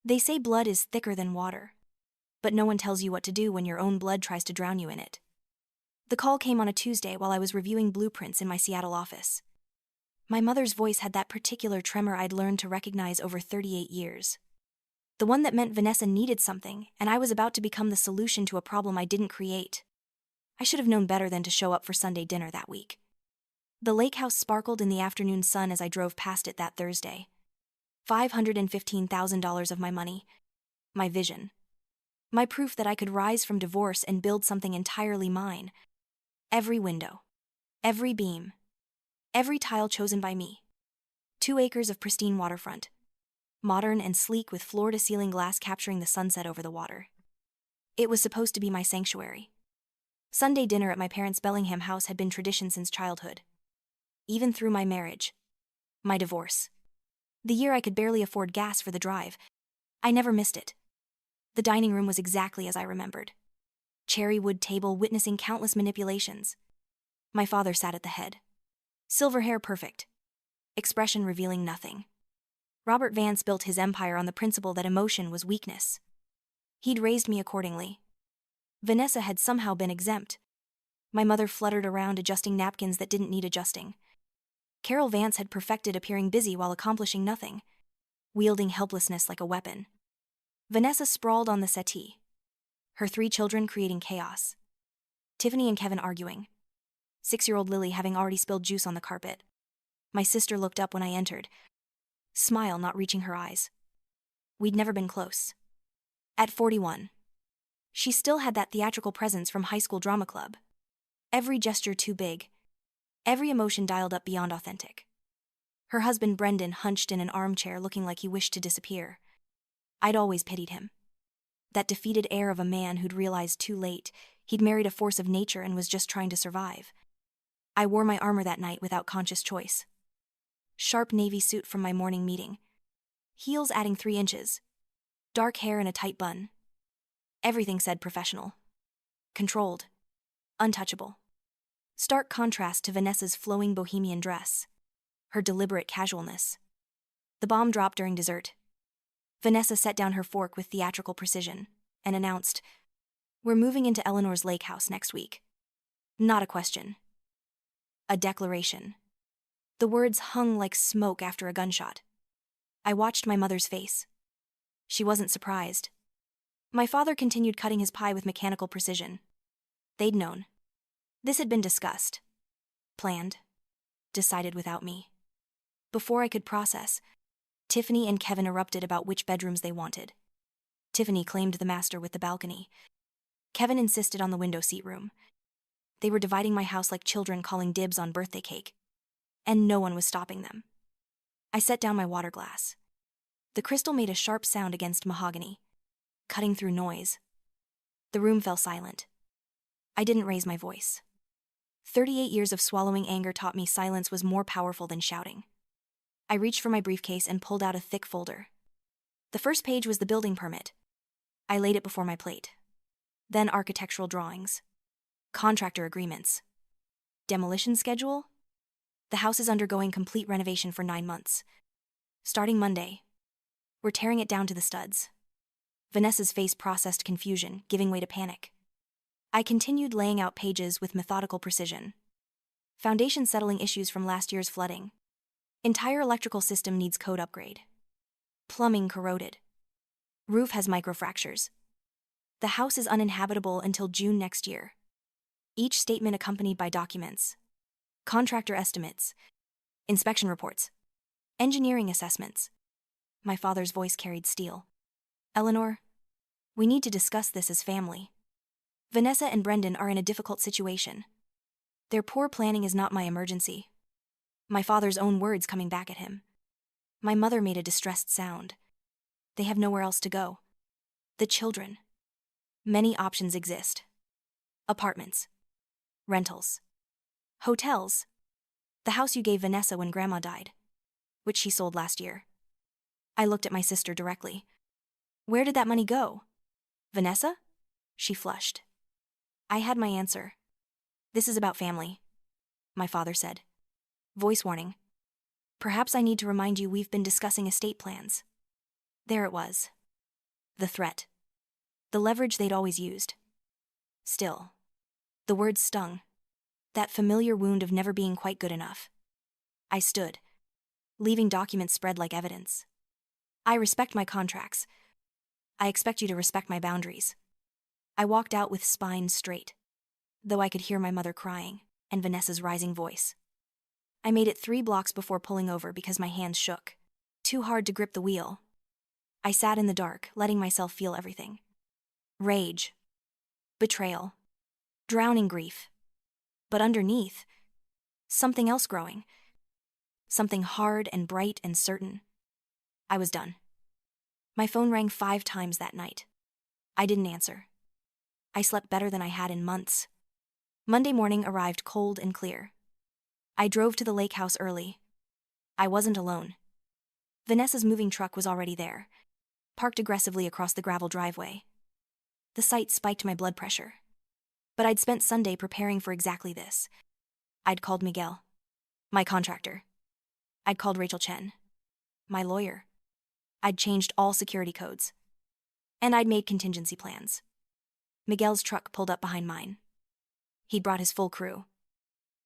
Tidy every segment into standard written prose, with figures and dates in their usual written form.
They say blood is thicker than water, but no one tells you what to do when your own blood tries to drown you in it. The call came on a Tuesday while I was reviewing blueprints in my Seattle office. My mother's voice had that particular tremor I'd learned to recognize over 38 years. The one that meant Vanessa needed something, and I was about to become the solution to a problem I didn't create. I should have known better than to show up for Sunday dinner that week. The lake house sparkled in the afternoon sun as I drove past it that Thursday. $515,000 of my money, my vision. My proof that I could rise from divorce and build something entirely mine. Every window. Every beam. Every tile chosen by me. 2 acres of pristine waterfront. Modern and sleek with floor-to-ceiling glass capturing the sunset over the water. It was supposed to be my sanctuary. Sunday dinner at my parents' Bellingham house had been tradition since childhood. Even through my marriage. My divorce. The year I could barely afford gas for the drive. I never missed it. The dining room was exactly as I remembered. Cherry wood table witnessing countless manipulations. My father sat at the head. Silver hair perfect. Expression revealing nothing. Robert Vance built his empire on the principle that emotion was weakness. He'd raised me accordingly. Vanessa had somehow been exempt. My mother fluttered around adjusting napkins that didn't need adjusting. Carol Vance had perfected appearing busy while accomplishing nothing, wielding helplessness like a weapon. Vanessa sprawled on the settee. Her 3 children creating chaos. Tiffany and Kevin arguing. 6-year-old Lily having already spilled juice on the carpet. My sister looked up when I entered, smile not reaching her eyes. We'd never been close. At 41. She still had that theatrical presence from high school drama club. Every gesture too big. Every emotion dialed up beyond authentic. Her husband Brendan hunched in an armchair looking like he wished to disappear. I'd always pitied him. That defeated air of a man who'd realized too late he'd married a force of nature and was just trying to survive. I wore my armor that night without conscious choice. Sharp navy suit from my morning meeting. Heels adding 3 inches. Dark hair in a tight bun. Everything said professional. Controlled. Untouchable. Stark contrast to Vanessa's flowing bohemian dress. Her deliberate casualness. The bomb dropped during dessert. Vanessa set down her fork with theatrical precision and announced, "We're moving into Eleanor's lake house next week." Not a question. A declaration. The words hung like smoke after a gunshot. I watched my mother's face. She wasn't surprised. My father continued cutting his pie with mechanical precision. They'd known. This had been discussed. Planned. Decided without me. Before I could process, Tiffany and Kevin erupted about which bedrooms they wanted. Tiffany claimed the master with the balcony. Kevin insisted on the window seat room. They were dividing my house like children calling dibs on birthday cake. And no one was stopping them. I set down my water glass. The crystal made a sharp sound against mahogany, cutting through noise. The room fell silent. I didn't raise my voice. 38 years of swallowing anger taught me silence was more powerful than shouting. I reached for my briefcase and pulled out a thick folder. The first page was the building permit. I laid it before my plate. Then architectural drawings. Contractor agreements. Demolition schedule? The house is undergoing complete renovation for 9 months. Starting Monday. We're tearing it down to the studs. Vanessa's face processed confusion, giving way to panic. I continued laying out pages with methodical precision. Foundation settling issues from last year's flooding. Entire electrical system needs code upgrade. Plumbing corroded. Roof has microfractures. The house is uninhabitable until June next year. Each statement accompanied by documents. Contractor estimates. Inspection reports. Engineering assessments. My father's voice carried steel. Eleanor, we need to discuss this as family. Vanessa and Brendan are in a difficult situation. Their poor planning is not my emergency. My father's own words coming back at him. My mother made a distressed sound. They have nowhere else to go. The children. Many options exist. Apartments. Rentals. Hotels. The house you gave Vanessa when Grandma died, which she sold last year. I looked at my sister directly. Where did that money go? Vanessa? She flushed. I had my answer. This is about family, my father said. Voice warning. Perhaps I need to remind you we've been discussing estate plans. There it was. The threat. The leverage they'd always used. Still, the words stung. That familiar wound of never being quite good enough. I stood, leaving documents spread like evidence. I respect my contracts. I expect you to respect my boundaries. I walked out with spine straight, though I could hear my mother crying and Vanessa's rising voice. I made it 3 blocks before pulling over because my hands shook. Too hard to grip the wheel. I sat in the dark, letting myself feel everything. Rage. Betrayal. Drowning grief. But underneath, something else growing. Something hard and bright and certain. I was done. My phone rang 5 times that night. I didn't answer. I slept better than I had in months. Monday morning arrived cold and clear. I drove to the lake house early. I wasn't alone. Vanessa's moving truck was already there, parked aggressively across the gravel driveway. The sight spiked my blood pressure. But I'd spent Sunday preparing for exactly this. I'd called Miguel, my contractor. I'd called Rachel Chen, my lawyer. I'd changed all security codes. And I'd made contingency plans. Miguel's truck pulled up behind mine. He'd brought his full crew.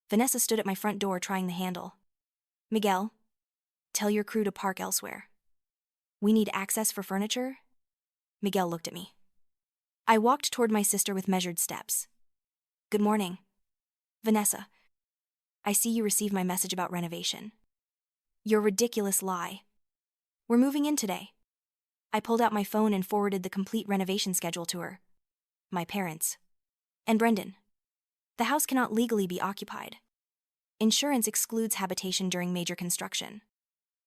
Vanessa stood at my front door trying the handle. Miguel, tell your crew to park elsewhere. We need access for furniture? Miguel looked at me. I walked toward my sister with measured steps. Good morning. Vanessa, I see you received my message about renovation. Your ridiculous lie. We're moving in today. I pulled out my phone and forwarded the complete renovation schedule to her. My parents. And Brendan. The house cannot legally be occupied. Insurance excludes habitation during major construction.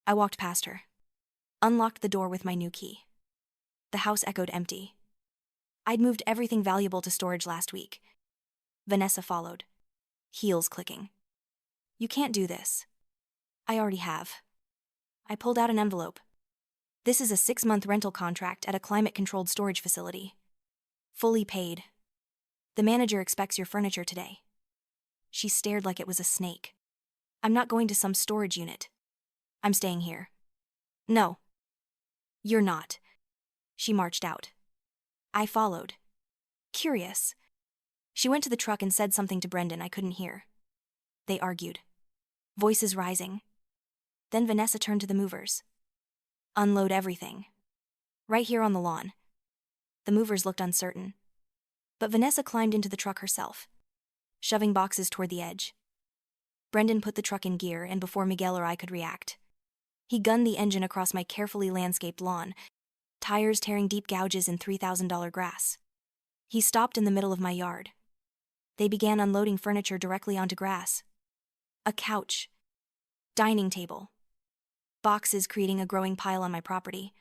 I walked past her. Unlocked the door with my new key. The house echoed empty. I'd moved everything valuable to storage last week. Vanessa followed, heels clicking. You can't do this. I already have. I pulled out an envelope. This is a 6-month rental contract at a climate-controlled storage facility. Fully paid. The manager expects your furniture today. She stared like it was a snake. I'm not going to some storage unit. I'm staying here. No. You're not. She marched out. I followed. Curious. She went to the truck and said something to Brendan I couldn't hear. They argued. Voices rising. Then Vanessa turned to the movers. Unload everything. Right here on the lawn. The movers looked uncertain. But Vanessa climbed into the truck herself, shoving boxes toward the edge. Brendan put the truck in gear, and before Miguel or I could react, he gunned the engine across my carefully landscaped lawn, tires tearing deep gouges in $3,000 grass. He stopped in the middle of my yard. They began unloading furniture directly onto grass. A couch. Dining table. Boxes creating a growing pile on my property.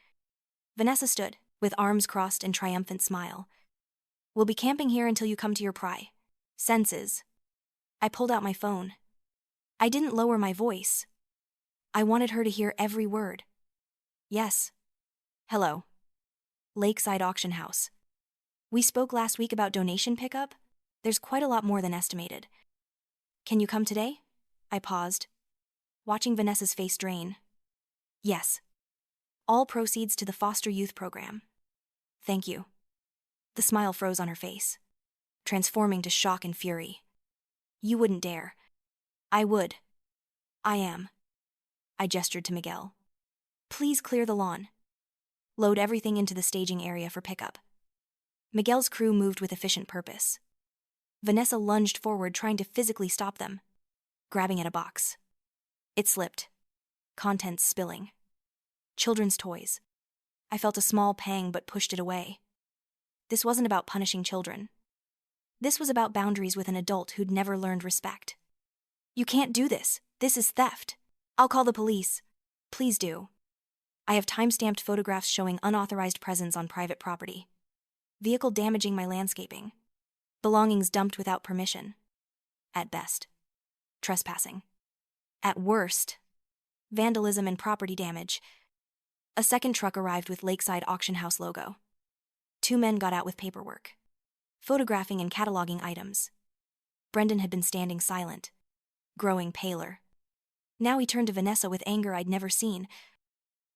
Vanessa stood, with arms crossed and triumphant smile. We'll be camping here until you come to your senses. I pulled out my phone. I didn't lower my voice. I wanted her to hear every word. Yes. Hello. Lakeside Auction House. We spoke last week about donation pickup. There's quite a lot more than estimated. Can you come today? I paused, watching Vanessa's face drain. Yes. All proceeds to the foster youth program. Thank you. The smile froze on her face, transforming to shock and fury. You wouldn't dare. I would. I am. I gestured to Miguel. Please clear the lawn. Load everything into the staging area for pickup. Miguel's crew moved with efficient purpose. Vanessa lunged forward, trying to physically stop them, grabbing at a box. It slipped, contents spilling. Children's toys. I felt a small pang but pushed it away. This wasn't about punishing children. This was about boundaries with an adult who'd never learned respect. You can't do this. This is theft. I'll call the police. Please do. I have time-stamped photographs showing unauthorized presence on private property. Vehicle damaging my landscaping. Belongings dumped without permission. At best. Trespassing. At worst. Vandalism and property damage. A second truck arrived with Lakeside Auction House logo. 2 men got out with paperwork, photographing and cataloging items. Brendan had been standing silent, growing paler. Now he turned to Vanessa with anger I'd never seen.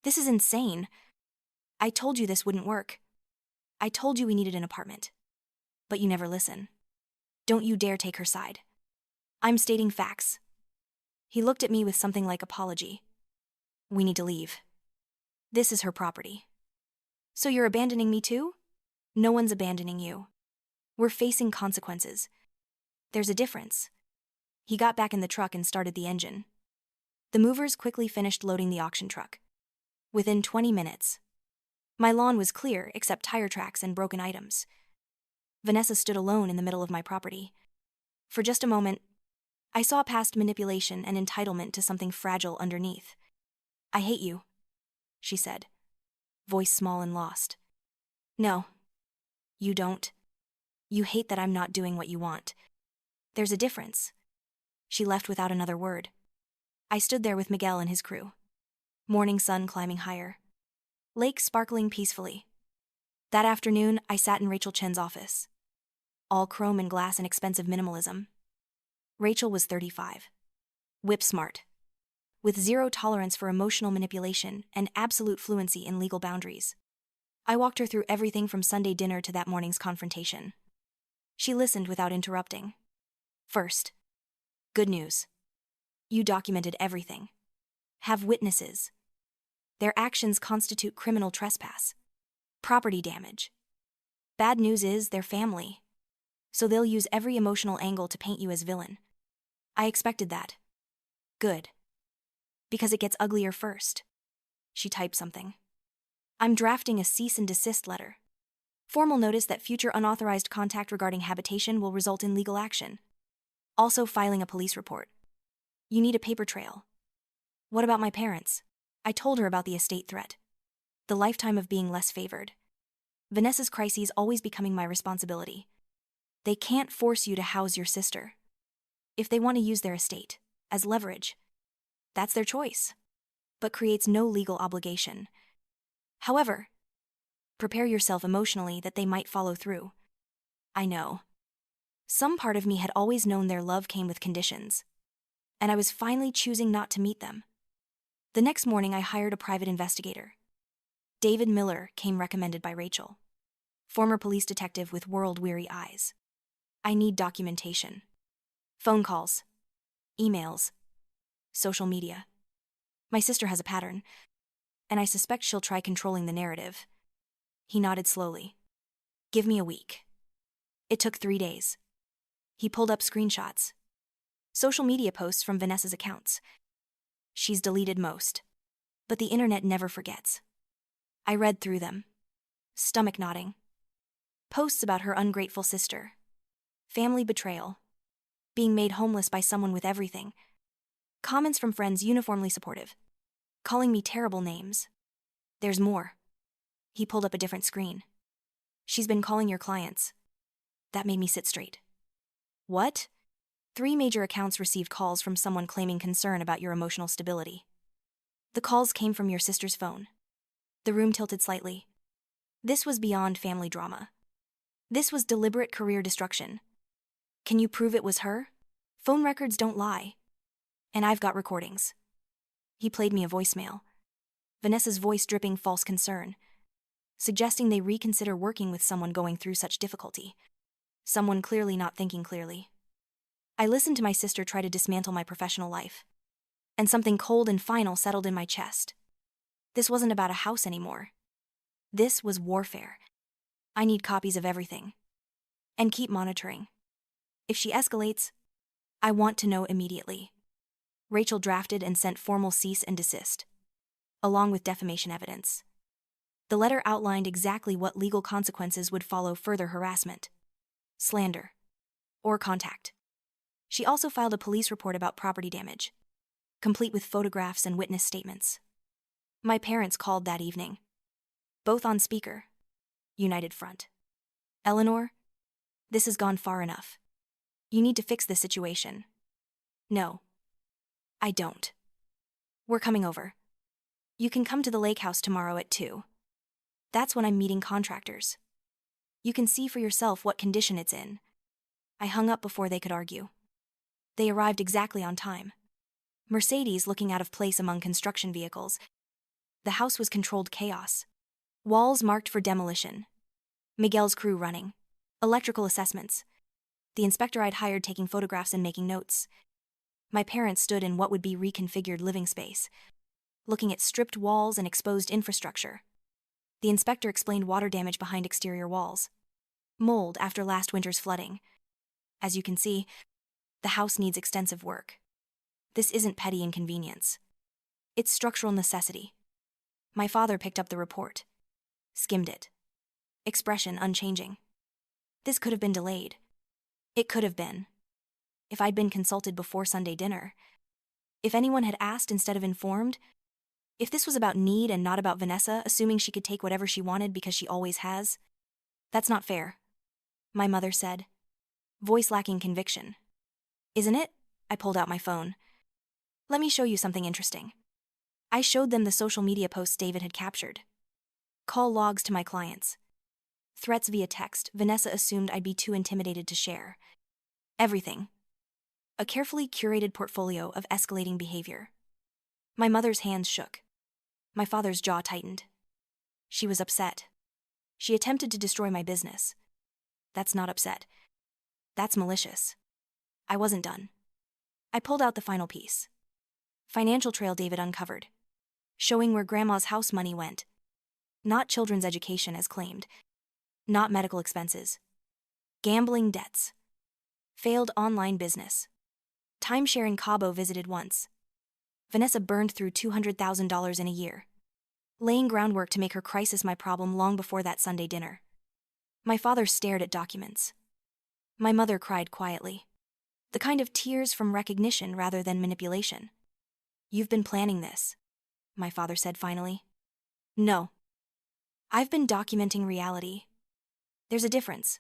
This is insane. I told you this wouldn't work. I told you we needed an apartment. But you never listen. Don't you dare take her side. I'm stating facts. He looked at me with something like apology. We need to leave. This is her property. So you're abandoning me too? No one's abandoning you. We're facing consequences. There's a difference. He got back in the truck and started the engine. The movers quickly finished loading the auction truck. Within 20 minutes, my lawn was clear except tire tracks and broken items. Vanessa stood alone in the middle of my property. For just a moment, I saw past manipulation and entitlement to something fragile underneath. I hate you, she said, voice small and lost. No, you don't. You hate that I'm not doing what you want. There's a difference. She left without another word. I stood there with Miguel and his crew. Morning sun climbing higher. Lake sparkling peacefully. That afternoon, I sat in Rachel Chen's office. All chrome and glass and expensive minimalism. Rachel was 35. Whip smart. With zero tolerance for emotional manipulation and absolute fluency in legal boundaries. I walked her through everything from Sunday dinner to that morning's confrontation. She listened without interrupting. First, good news. You documented everything. Have witnesses. Their actions constitute criminal trespass. Property damage. Bad news is they're family. So they'll use every emotional angle to paint you as villain. I expected that. Good. Because it gets uglier first. She typed something. I'm drafting a cease and desist letter. Formal notice that future unauthorized contact regarding habitation will result in legal action. Also filing a police report. You need a paper trail. What about my parents? I told her about the estate threat. The lifetime of being less favored. Vanessa's crises always becoming my responsibility. They can't force you to house your sister. If they want to use their estate as leverage, that's their choice, but creates no legal obligation. However, prepare yourself emotionally that they might follow through. I know. Some part of me had always known their love came with conditions, and I was finally choosing not to meet them. The next morning, I hired a private investigator. David Miller came recommended by Rachel, former police detective with world-weary eyes. I need documentation. Phone calls, emails, social media. My sister has a pattern, and I suspect she'll try controlling the narrative. He nodded slowly. Give me a week. It took 3 days. He pulled up screenshots. Social media posts from Vanessa's accounts. She's deleted most, but the internet never forgets. I read through them, stomach nodding. Posts about her ungrateful sister. Family betrayal. Being made homeless by someone with everything. Comments from friends uniformly supportive. Calling me terrible names. There's more. He pulled up a different screen. She's been calling your clients. That made me sit straight. What? 3 major accounts received calls from someone claiming concern about your emotional stability. The calls came from your sister's phone. The room tilted slightly. This was beyond family drama. This was deliberate career destruction. Can you prove it was her? Phone records don't lie. And I've got recordings. He played me a voicemail. Vanessa's voice dripping false concern, suggesting they reconsider working with someone going through such difficulty. Someone clearly not thinking clearly. I listened to my sister try to dismantle my professional life, and something cold and final settled in my chest. This wasn't about a house anymore. This was warfare. I need copies of everything. And keep monitoring. If she escalates, I want to know immediately. Rachel drafted and sent formal cease and desist, along with defamation evidence. The letter outlined exactly what legal consequences would follow further harassment, slander, or contact. She also filed a police report about property damage, complete with photographs and witness statements. My parents called that evening, both on speaker. United front. Eleanor, this has gone far enough. You need to fix this situation. No, I don't. We're coming over. You can come to the lake house tomorrow at 2. That's when I'm meeting contractors. You can see for yourself what condition it's in. I hung up before they could argue. They arrived exactly on time. Mercedes looking out of place among construction vehicles. The house was controlled chaos. Walls marked for demolition. Miguel's crew running. Electrical assessments. The inspector I'd hired taking photographs and making notes. My parents stood in what would be reconfigured living space, looking at stripped walls and exposed infrastructure. The inspector explained water damage behind exterior walls. Mold after last winter's flooding. As you can see, the house needs extensive work. This isn't petty inconvenience. It's structural necessity. My father picked up the report. Skimmed it. Expression unchanging. This could have been delayed. It could have been. If I'd been consulted before Sunday dinner. If anyone had asked instead of informed. If this was about need and not about Vanessa, assuming she could take whatever she wanted because she always has. That's not fair, my mother said, voice lacking conviction. Isn't it? I pulled out my phone. Let me show you something interesting. I showed them the social media posts David had captured. Call logs to my clients. Threats via text Vanessa assumed I'd be too intimidated to share. Everything. A carefully curated portfolio of escalating behavior. My mother's hands shook. My father's jaw tightened. She was upset. She attempted to destroy my business. That's not upset. That's malicious. I wasn't done. I pulled out the final piece. Financial trail David uncovered, showing where Grandma's house money went. Not children's education as claimed. Not medical expenses. Gambling debts. Failed online business. Timeshare Cabo visited once. Vanessa burned through $200,000 in a year, laying groundwork to make her crisis my problem long before that Sunday dinner. My father stared at documents. My mother cried quietly. The kind of tears from recognition rather than manipulation. You've been planning this, my father said finally. No. I've been documenting reality. There's a difference.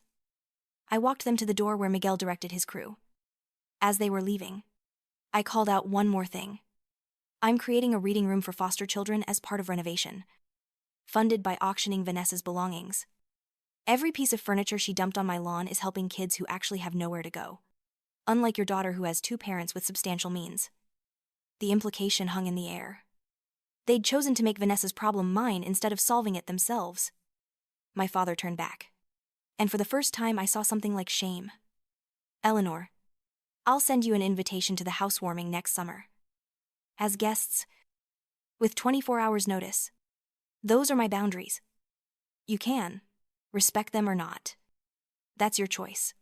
I walked them to the door where Miguel directed his crew. As they were leaving, I called out one more thing. I'm creating a reading room for foster children as part of renovation, funded by auctioning Vanessa's belongings. Every piece of furniture she dumped on my lawn is helping kids who actually have nowhere to go. Unlike your daughter who has 2 parents with substantial means. The implication hung in the air. They'd chosen to make Vanessa's problem mine instead of solving it themselves. My father turned back. And for the first time I saw something like shame. Eleanor, I'll send you an invitation to the housewarming next summer. As guests, with 24 hours notice. Those are my boundaries. You can respect them or not. That's your choice.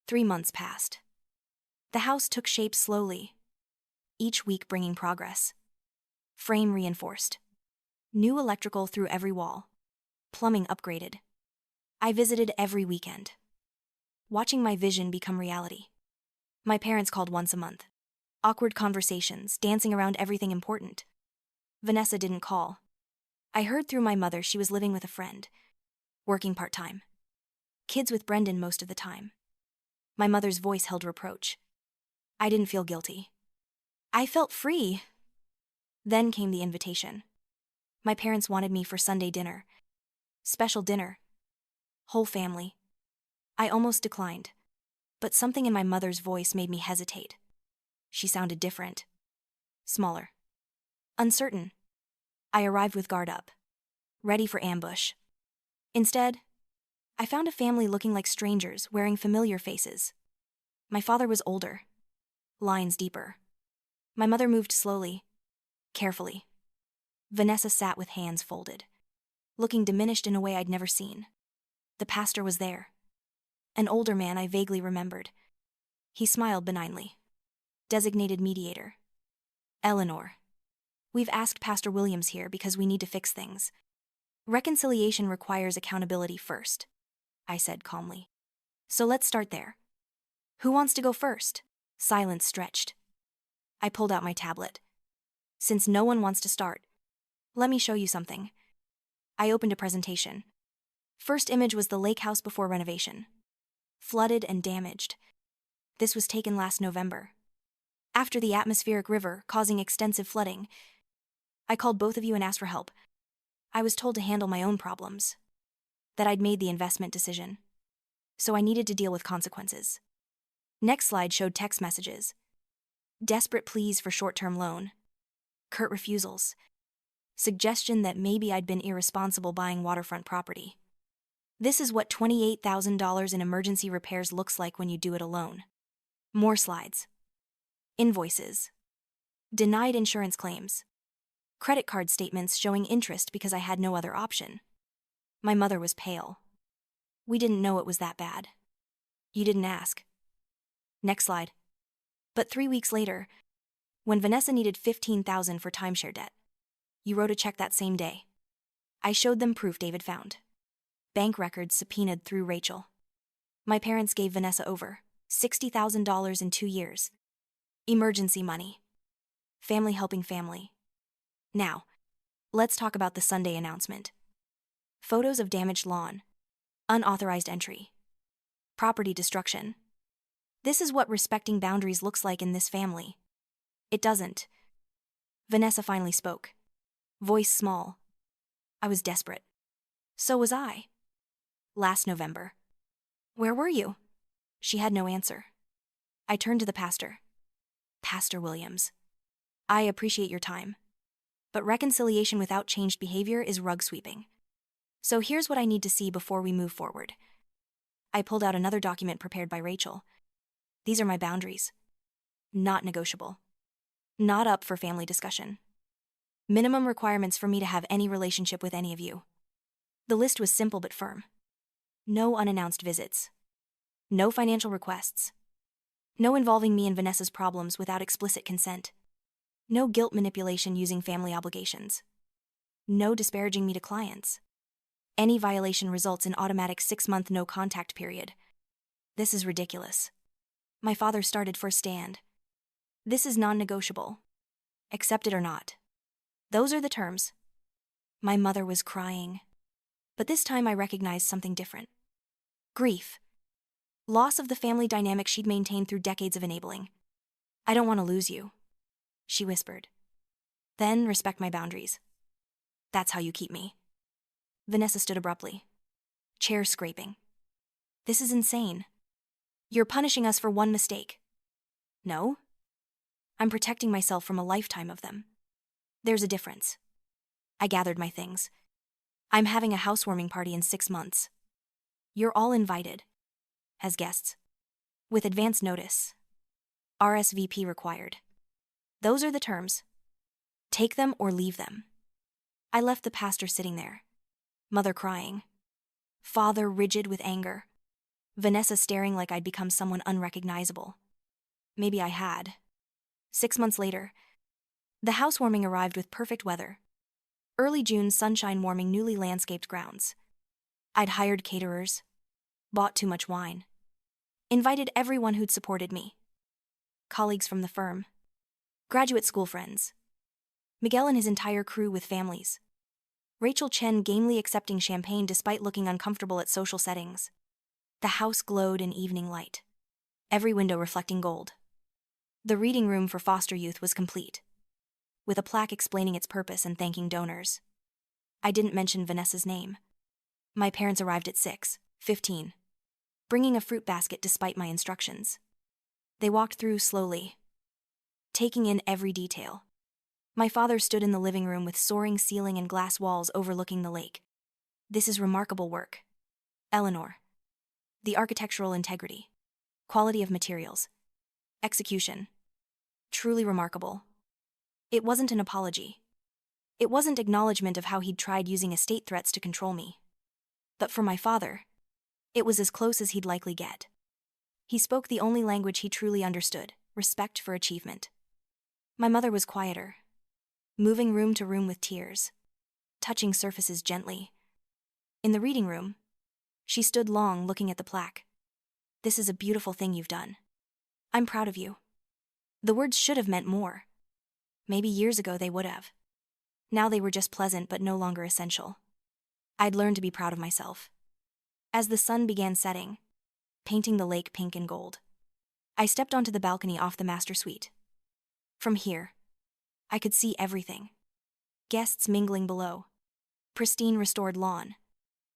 3 months passed. The house took shape slowly, each week bringing progress. Frame reinforced. New electrical through every wall. Plumbing upgraded. I visited every weekend, watching my vision become reality. My parents called once a month. Awkward conversations, dancing around everything important. Vanessa didn't call. I heard through my mother she was living with a friend, working part-time. Kids with Brendan most of the time. My mother's voice held reproach. I didn't feel guilty. I felt free. Then came the invitation. My parents wanted me for Sunday dinner. Special dinner. Whole family. I almost declined, but something in my mother's voice made me hesitate. She sounded different. Smaller. Uncertain. I arrived with guard up, ready for ambush. Instead, I found a family looking like strangers, wearing familiar faces. My father was older. Lines deeper. My mother moved slowly, carefully. Vanessa sat with hands folded, looking diminished in a way I'd never seen. The pastor was there. An older man I vaguely remembered. He smiled benignly. Designated mediator. Eleanor. We've asked Pastor Williams here because we need to fix things. Reconciliation requires accountability first, I said calmly. So let's start there. Who wants to go first? Silence stretched. I pulled out my tablet. Since no one wants to start, let me show you something. I opened a presentation. First image was the lake house before renovation. Flooded and damaged. This was taken last November. After the atmospheric river causing extensive flooding, I called both of you and asked for help. I was told to handle my own problems. That I'd made the investment decision. So I needed to deal with consequences. Next slide showed text messages. Desperate pleas for short-term loan. Curt refusals. Suggestion that maybe I'd been irresponsible buying waterfront property. This is what $28,000 in emergency repairs looks like when you do it alone. More slides. Invoices. Denied insurance claims. Credit card statements showing interest because I had no other option. My mother was pale. We didn't know it was that bad. You didn't ask. Next slide. But 3 weeks later, when Vanessa needed $15,000 for timeshare debt, you wrote a check that same day. I showed them proof David found. Bank records subpoenaed through Rachel. My parents gave Vanessa over $60,000 in 2 years. Emergency money. Family helping family. Now, let's talk about the Sunday announcement. Photos of damaged lawn. Unauthorized entry. Property destruction. This is what respecting boundaries looks like in this family. It doesn't. Vanessa finally spoke. Voice small. I was desperate. So was I. Last November. Where were you? She had no answer. I turned to the pastor. Pastor Williams. I appreciate your time. But reconciliation without changed behavior is rug sweeping. So here's what I need to see before we move forward. I pulled out another document prepared by Rachel. These are my boundaries. Not negotiable. Not up for family discussion. Minimum requirements for me to have any relationship with any of you. The list was simple but firm. No unannounced visits. No financial requests. No involving me in Vanessa's problems without explicit consent. No guilt manipulation using family obligations. No disparaging me to clients. Any violation results in automatic 6-month no-contact period. This is ridiculous. My father started for a stand. This is non-negotiable. Accept it or not. Those are the terms. My mother was crying. But this time I recognized something different. Grief. Loss of the family dynamic she'd maintained through decades of enabling. I don't want to lose you, she whispered. Then respect my boundaries. That's how you keep me. Vanessa stood abruptly. Chair scraping. This is insane. You're punishing us for one mistake. No. I'm protecting myself from a lifetime of them. There's a difference. I gathered my things. I'm having a housewarming party in 6 months. You're all invited. As guests. With advance notice. RSVP required. Those are the terms. Take them or leave them. I left the pastor sitting there. Mother crying. Father rigid with anger. Vanessa staring like I'd become someone unrecognizable. Maybe I had. 6 months later, the housewarming arrived with perfect weather. Early June sunshine warming newly landscaped grounds. I'd hired caterers. Bought too much wine. Invited everyone who'd supported me. Colleagues from the firm. Graduate school friends. Miguel and his entire crew with families. Rachel Chen gamely accepting champagne despite looking uncomfortable at social settings. The house glowed in evening light. Every window reflecting gold. The reading room for foster youth was complete, with a plaque explaining its purpose and thanking donors. I didn't mention Vanessa's name. My parents arrived at 6:15, bringing a fruit basket despite my instructions. They walked through slowly, taking in every detail. My father stood in the living room with soaring ceiling and glass walls overlooking the lake. This is remarkable work. Eleanor. The architectural integrity. Quality of materials. Execution. Truly remarkable. It wasn't an apology. It wasn't acknowledgement of how he'd tried using estate threats to control me. But for my father, it was as close as he'd likely get. He spoke the only language he truly understood, respect for achievement. My mother was quieter, moving room to room with tears, touching surfaces gently. In the reading room, she stood long looking at the plaque. This is a beautiful thing you've done. I'm proud of you. The words should have meant more. Maybe years ago they would have. Now they were just pleasant but no longer essential. I'd learned to be proud of myself. As the sun began setting, painting the lake pink and gold, I stepped onto the balcony off the master suite. From here, I could see everything. Guests mingling below. Pristine restored lawn.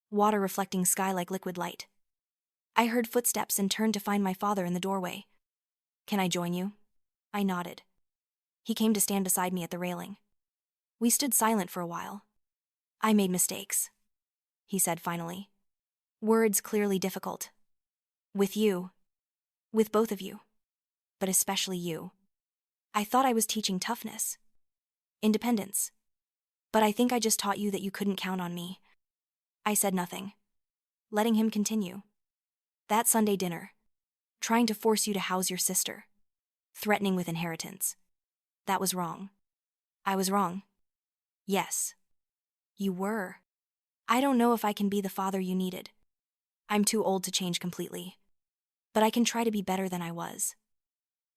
Water reflecting sky like liquid light. I heard footsteps and turned to find my father in the doorway. Can I join you? I nodded. He came to stand beside me at the railing. We stood silent for a while. I made mistakes, he said finally. Words clearly difficult. With you. With both of you. But especially you. I thought I was teaching toughness. Independence. But I think I just taught you that you couldn't count on me. I said nothing, letting him continue. That Sunday dinner. Trying to force you to house your sister. Threatening with inheritance. That was wrong. I was wrong. Yes. You were. I don't know if I can be the father you needed. I'm too old to change completely. But I can try to be better than I was.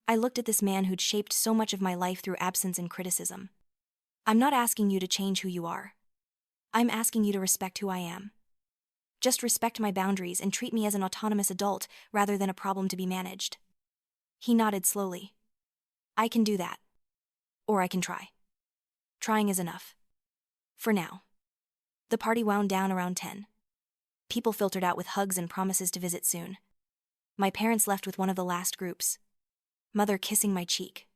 I looked at this man who'd shaped so much of my life through absence and criticism. I'm not asking you to change who you are. I'm asking you to respect who I am. Just respect my boundaries and treat me as an autonomous adult rather than a problem to be managed. He nodded slowly. I can do that. Or I can try. Trying is enough. For now. The party wound down around 10. People filtered out with hugs and promises to visit soon. My parents left with one of the last groups. Mother kissing my cheek.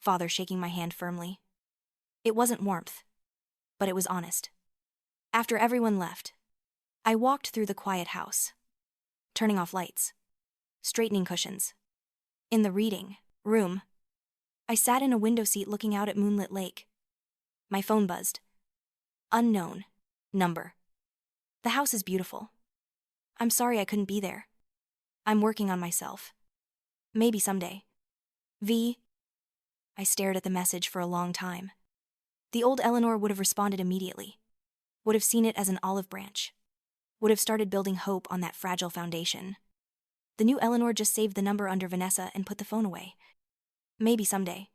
Father shaking my hand firmly. It wasn't warmth, but it was honest. After everyone left, I walked through the quiet house, turning off lights, straightening cushions. In the reading room, I sat in a window seat looking out at moonlit lake. My phone buzzed. Unknown number. The house is beautiful. I'm sorry I couldn't be there. I'm working on myself. Maybe someday. V. I stared at the message for a long time. The old Eleanor would have responded immediately. Would have seen it as an olive branch. Would have started building hope on that fragile foundation. The new Eleanor just saved the number under Vanessa and put the phone away. Maybe someday.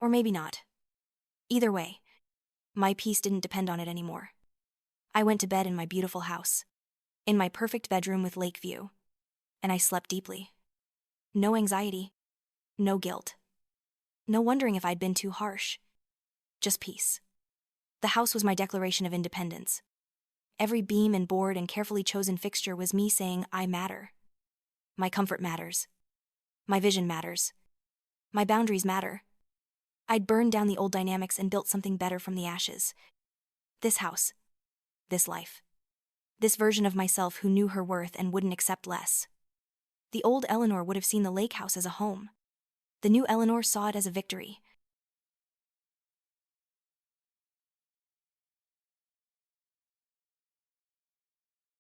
Or maybe not. Either way, my peace didn't depend on it anymore. I went to bed in my beautiful house. In my perfect bedroom with lake view. And I slept deeply. No anxiety. No guilt. No wondering if I'd been too harsh. Just peace. The house was my declaration of independence. Every beam and board and carefully chosen fixture was me saying, I matter. My comfort matters. My vision matters. My boundaries matter. I'd burned down the old dynamics and built something better from the ashes. This house. This life. This version of myself who knew her worth and wouldn't accept less. The old Eleanor would have seen the lake house as a home. The new Eleanor saw it as a victory.